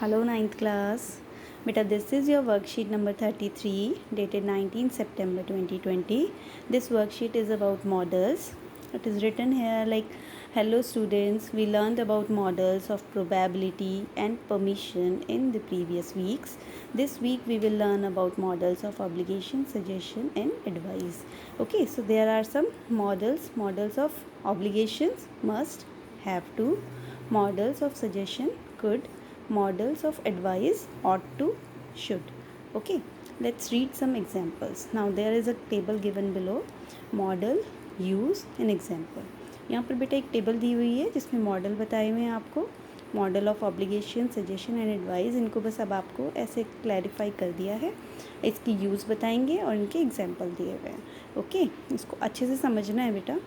Hello ninth class. Beta, this is your worksheet number 33 dated 19 September 2020. This worksheet is about models. It is written here like, hello students, we learned about models of probability and permission in the previous weeks. This week we will learn about models of obligation, suggestion and advice. Okay, so there are some models of obligations, must, have to, models of suggestion, could, models of advice, ought to, should. Okay, let's read some examples. Now there is a table given below, model, use and example. यहाँ पर बेटा एक table दी हुई है जिसमें model बताए हुए हैं आपको, model of obligation, suggestion and advice. इनको बस अब आपको ऐसे क्लैरिफाई कर दिया है. इसकी यूज़ बताएंगे और इनके एग्जाम्पल दिए हुए हैं. ओके, इसको अच्छे से समझना है बेटा.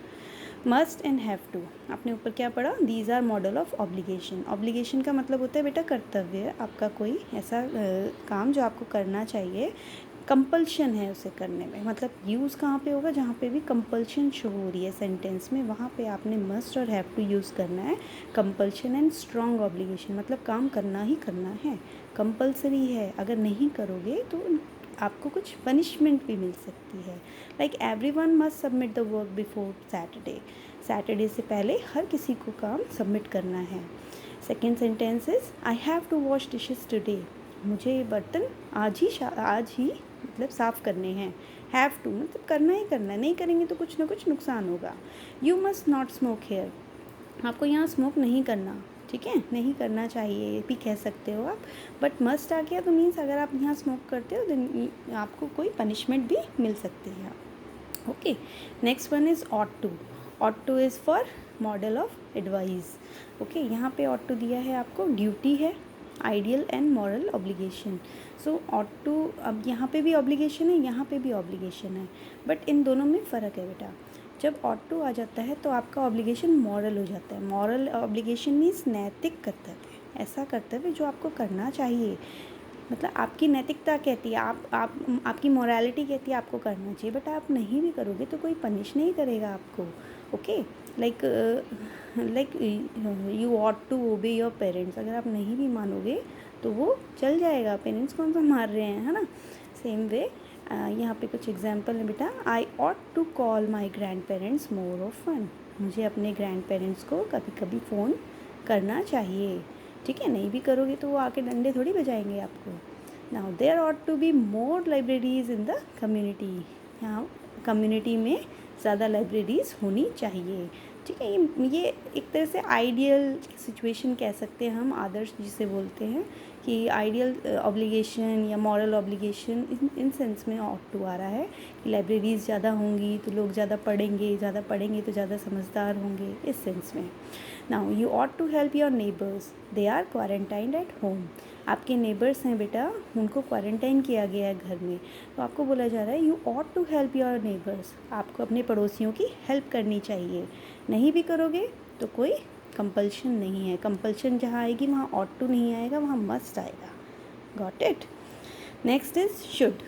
मस्ट एंड हैव टू, आपने ऊपर क्या पढ़ा, these are modal of obligation. Obligation का मतलब होता है बेटा कर्तव्य, आपका कोई ऐसा काम जो आपको करना चाहिए, कंपल्शन है उसे करने में. मतलब यूज़ कहाँ पे होगा, जहाँ पे भी कंपल्शन शो हो रही है सेंटेंस में, वहाँ पे आपने मस्ट और हैव टू यूज़ करना है. कंपल्शन एंड स्ट्रॉन्ग ऑब्लिगेशन, मतलब काम करना ही करना है, कंपल्सरी है, अगर नहीं करोगे तो आपको कुछ पनिशमेंट भी मिल सकती है. Like everyone must submit the work before Saturday. Saturday से पहले हर किसी को काम सबमिट करना है. Second sentence is, I have to wash dishes today. मुझे ये बर्तन आज ही मतलब साफ़ करने हैं. हैव टू मतलब करना ही करना है, नहीं करेंगे तो कुछ ना कुछ नुकसान होगा. You must not smoke here, आपको यहाँ स्मोक नहीं करना, ठीक है, नहीं करना चाहिए ये भी कह सकते हो आप. बट मस्ट आ गया तो मीन्स अगर आप यहाँ स्मोक करते हो देन आपको कोई पनिशमेंट भी मिल सकती है. Okay, next one is ought to. Ought to is for modal of advice. Okay, यहाँ पे ऑट टू दिया है आपको, ड्यूटी है, ideal and moral obligation. So ought to, अब यहाँ पे भी ऑब्लिगेशन है, यहाँ पे भी ऑब्लिगेशन है, बट इन दोनों में फ़र्क है बेटा. जब ऑट टू आ जाता है तो आपका ऑब्लिगेशन मॉरल हो जाता है. मॉरल ऑब्लिगेशन मीन्स नैतिक कर्तव्य, ऐसा कर्तव्य जो आपको करना चाहिए, मतलब आपकी नैतिकता कहती है, आपकी मॉरलिटी कहती है आपको करना चाहिए, बट आप नहीं भी करोगे तो कोई पनिश नहीं करेगा आपको. Okay, like you ought to obey your parents, अगर आप नहीं भी मानोगे तो वो चल जाएगा, पेरेंट्स कौन सा मार रहे हैं, है ना. सेम वे यहाँ पे कुछ एग्जाम्पल है बेटा. I ought to call my grandparents more often. मुझे अपने ग्रैंड पेरेंट्स को कभी कभी फ़ोन करना चाहिए, ठीक है, नहीं भी करोगे तो वो आके डंडे थोड़ी बजाएंगे आपको. Now there ought to be more libraries in the community. यहाँ कम्युनिटी में ज़्यादा लाइब्रेरीज़ होनी चाहिए, ठीक है. ये एक तरह से आइडियल सिचुएशन कह सकते हैं हम, आदर्श जिसे बोलते हैं कि आइडियल ऑब्लिगेशन या मॉरल ऑब्लिगेशन इन सेंस में ऑट टू आ रहा है कि लाइब्रेरीज़ ज़्यादा होंगी तो लोग ज़्यादा पढ़ेंगे तो ज़्यादा समझदार होंगे, इस सेंस में. Now you ought to help your neighbours, they are quarantined at home. आपके नेबर्स हैं बेटा, उनको क्वारंटाइन किया गया है घर में, तो आपको बोला जा रहा है you ought to help your neighbours, आपको अपने पड़ोसियों की हेल्प करनी चाहिए. नहीं भी करोगे तो कोई कंपल्शन नहीं है. कंपल्शन जहाँ आएगी वहाँ ऑट टू नहीं आएगा, वहाँ मस्ट आएगा. Got it. Next is should.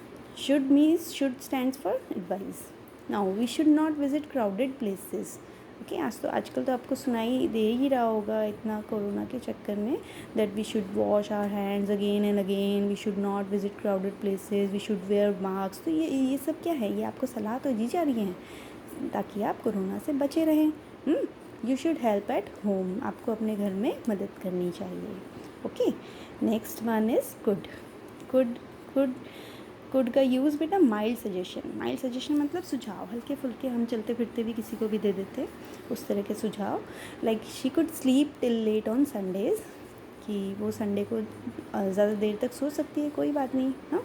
Should means, should stands for advice. Now we should not visit crowded places. Okay, आजकल तो आपको सुनाई दे ही रहा होगा इतना कोरोना के चक्कर में, that we should wash our hands again and again, we should not visit crowded places, we should wear mask. तो ये सब क्या है, ये आपको सलाह तो दी जा रही है ताकि आप कोरोना से बचे रहें. You should help at home, आपको अपने घर में मदद करनी चाहिए. Okay, next one is could. Could का यूज़ बेटा माइल्ड सजेशन. माइल्ड सजेशन मतलब सुझाव, हल्के फुल्के हम चलते फिरते भी किसी को भी दे देते हैं, उस तरह के सुझाव. Like she could sleep till late on Sundays, कि वो संडे को ज़्यादा देर तक सो सकती है, कोई बात नहीं. हाँ,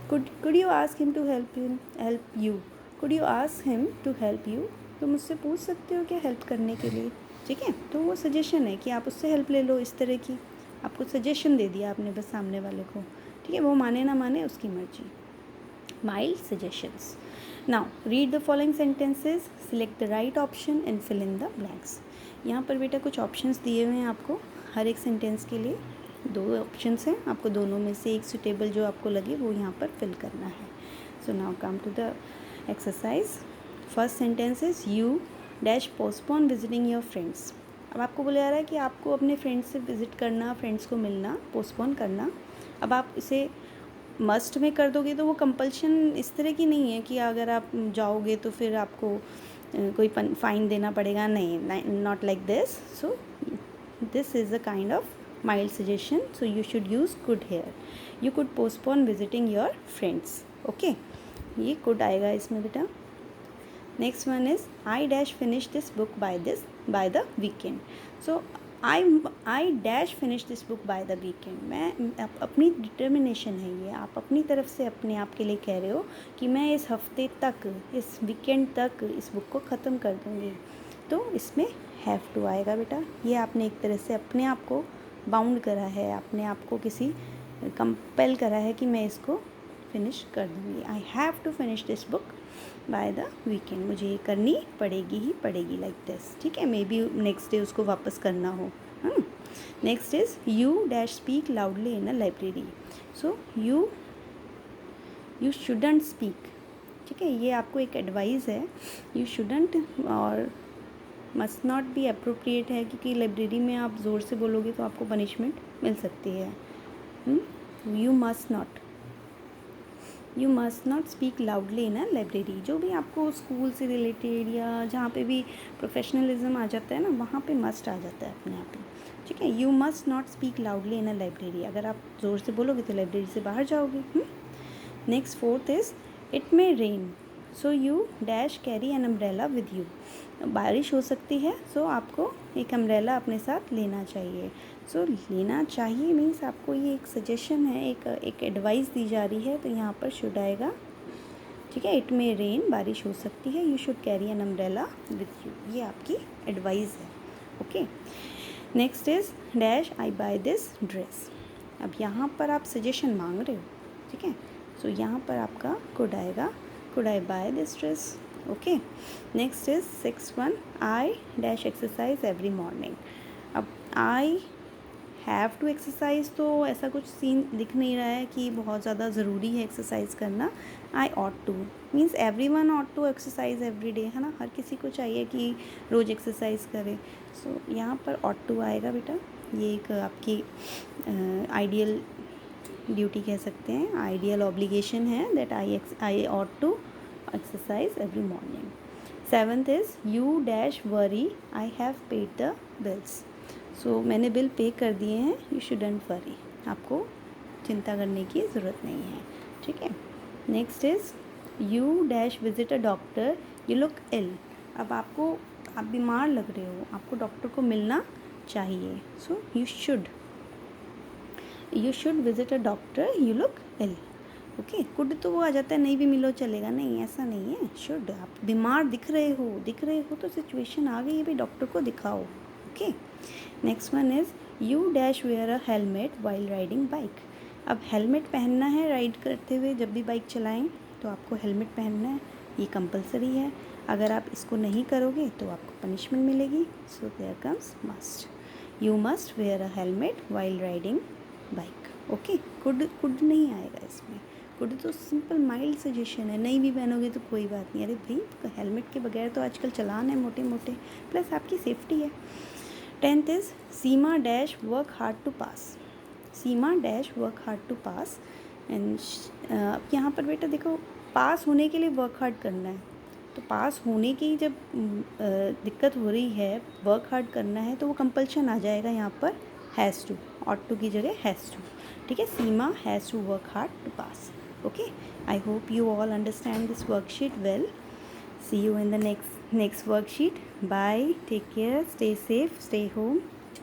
could you ask him to help you. Could you ask him to help you, तो मुझसे पूछ सकते हो क्या हेल्प करने के लिए, ठीक है. तो वो सजेशन है कि आप उससे हेल्प ले लो, इस तरह की आपको सजेशन दे दिया आपने बस सामने वाले को, ठीक है, वो माने ना माने उसकी मर्जी. Mild suggestions. Now read the following sentences, select the right option and fill in the blanks. यहाँ पर बेटा कुछ ऑप्शंस दिए हुए हैं आपको, हर एक सेंटेंस के लिए 2 ऑप्शंस हैं, आपको दोनों में से एक सुटेबल जो आपको लगे वो यहाँ पर फिल करना है. So now come to the exercise. First sentence is, you dash postpone visiting your friends. अब आपको बोला जा रहा है कि आपको अपने फ्रेंड्स से विज़िट करना, फ्रेंड्स को मिलना पोस्टपोन करना। अब आप इसे मस्ट में कर दोगे तो वो कंपल्शन इस तरह की नहीं है कि अगर आप जाओगे तो फिर आपको कोई फ़ाइन देना पड़ेगा, नहीं, not like this. So this is a kind of mild suggestion, so you should use could hair. You could postpone visiting your friends. Okay, ये कुड आएगा इसमें बेटा। Next one is I dash finish this book by the weekend. So I dash finish this book by the weekend. मैं अपनी determination है ये, आप अपनी तरफ से अपने आप के लिए कह रहे हो कि मैं इस हफ्ते तक, इस वीकेंड तक इस बुक को ख़त्म कर दूँगी। तो इसमें हैव टू आएगा बेटा। ये आपने एक तरह से अपने आप को बाउंड करा है, अपने आप को किसी कंपेल करा है कि मैं इसको फिनिश कर दूँगी। I have to finish this book by the weekend. मुझे ये करनी पड़ेगी ही पड़ेगी, लाइक दिस। ठीक है, मे बी नेक्स्ट डे उसको वापस करना हो। Next is you dash speak loudly in a library. So you shouldn't speak. ठीक है, ये आपको एक एडवाइस है। यू शुडंट और मस्ट नॉट बी अप्रोप्रिएट है, क्योंकि लाइब्रेरी में आप ज़ोर से बोलोगे तो आपको पनिशमेंट मिल सकती है। You must not speak loudly in a library. जो भी आपको स्कूल से रिलेटेड या जहाँ पे भी प्रोफेशनलिज्म आ जाता है ना, वहाँ पे मस्ट आ जाता है अपने आप ही। ठीक है, you must not speak loudly in a library. अगर आप ज़ोर से बोलोगे तो लाइब्रेरी से बाहर जाओगे। Next fourth is it may rain, so you dash carry an umbrella with you. बारिश हो सकती है, सो आपको एक अम्ब्रेला अपने साथ लेना चाहिए। सो लेना चाहिए मीन्स आपको ये एक सजेशन है, एक एडवाइस दी जा रही है, तो यहाँ पर शुड आएगा। ठीक है, इट मे रेन, बारिश हो सकती है, you should carry an umbrella with you, ये आपकी एडवाइस है। Okay, next is dash I buy this dress. अब यहाँ पर आप सजेशन मांग रहे हो। ठीक है, सो यहाँ पर आपका कुड आएगा, could I buy this dress. Okay, next is 6-1 I dash exercise every morning. अब आई हैव टू एक्सरसाइज, तो ऐसा कुछ सीन दिख नहीं रहा है कि बहुत ज़्यादा ज़रूरी है एक्सरसाइज करना। I ought to means everyone ought to exercise every day, है ना, हर किसी को चाहिए कि रोज़ एक्सरसाइज करे। सो यहाँ पर ऑट टू आएगा बेटा। ये एक आपकी आइडियल ड्यूटी कह सकते हैं, आइडियल ऑब्लिगेशन है that I ought to exercise every morning. 7th is you dash worry I have paid the bills. So मैंने बिल पे कर दिए हैं, यू शुडंट वरी, आपको चिंता करने की ज़रूरत नहीं है। ठीक है, next is you dash visit a doctor, you look ill. अब आप बीमार लग रहे हो, आपको डॉक्टर को मिलना चाहिए। So you should visit a doctor, you look ill. Okay, could तो वो आ जाता है, नहीं भी मिलो चलेगा, नहीं ऐसा नहीं है, शुड। आप बीमार दिख रहे हो तो सिचुएशन आ गई है भाई, डॉक्टर को दिखाओ। Okay, next one is you dash wear a helmet while riding bike. अब हेलमेट पहनना है राइड करते हुए, जब भी बाइक चलाएं तो आपको हेलमेट पहनना है, ये कंपलसरी है। अगर आप इसको नहीं करोगे तो आपको पनिशमेंट मिलेगी। So there comes must, you must wear a helmet while riding bike. Okay, could नहीं आएगा इसमें, कुड तो सिंपल माइल्ड सजेशन है, नहीं भी पहनोगे तो कोई बात नहीं। अरे भाई, हेलमेट के बगैर तो आजकल चलान है मोटे मोटे, प्लस आपकी सेफ्टी है। 10th is Seema dash work hard to pass. Seema dash work hard to pass. And यहाँ पर बेटा देखो, पास होने के लिए वर्क हार्ड करना है, तो पास होने की जब दिक्कत हो रही है, वर्क हार्ड करना है, तो वो कंपल्शन आ जाएगा यहाँ पर, हैज़ टू, ऑट टू की जगह हैज़ टू। ठीक है, Seema has to work hard to pass. Okay, I hope you all understand this worksheet well. See you in the next worksheet. Bye, take care, stay safe, stay home.